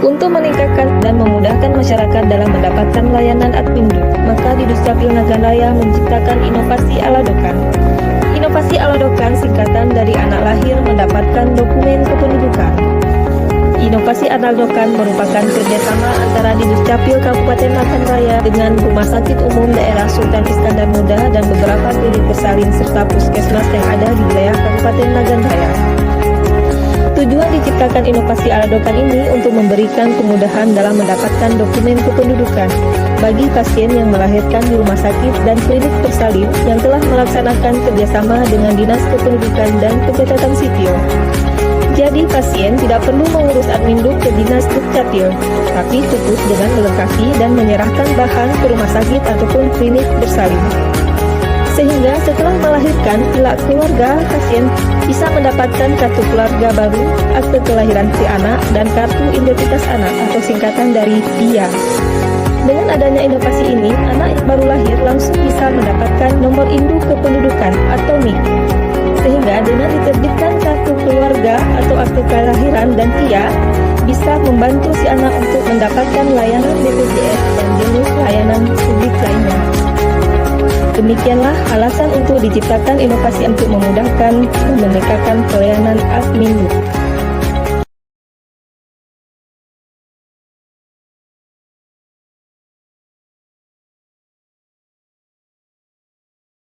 Untuk meningkatkan dan memudahkan masyarakat dalam mendapatkan layanan Adminduk, maka di Dukcapil Nagan Raya menciptakan inovasi Aladokan. Inovasi Aladokan singkatan dari anak lahir mendapatkan dokumen kependudukan. Inovasi Aladokan merupakan kerjasama antara di Dukcapil Kabupaten Nagan Raya dengan Rumah Sakit Umum Daerah Sultan Iskandar Muda dan beberapa klinik bersalin serta puskesmas yang ada di wilayah Kabupaten Nagan Raya. Tujuan diciptakan inovasi Aladokan ini untuk memberikan kemudahan dalam mendapatkan dokumen kependudukan bagi pasien yang melahirkan di rumah sakit dan klinik bersalin yang telah melaksanakan kerjasama dengan Dinas Kependudukan dan Pencatatan Sipil. Jadi pasien tidak perlu mengurus Adminduk ke Dinas Dukcapil, tapi cukup dengan melengkapi dan menyerahkan bahan ke rumah sakit ataupun klinik bersalin. Sehingga setelah melahirkan, pihak keluarga pasien bisa mendapatkan kartu keluarga baru, akte kelahiran si anak, dan kartu identitas anak atau singkatan dari DIA. Dengan adanya inovasi ini, anak yang baru lahir langsung bisa mendapatkan nomor induk kependudukan atau NIK. Sehingga dengan diterbitkan kartu keluarga atau akte kelahiran dan DIA, bisa membantu si anak untuk mendapatkan layanan BPJS dan jenis layanan publik lainnya. Demikianlah alasan untuk diciptakan inovasi untuk memudahkan dan meningkatkan pelayanan Adminduk.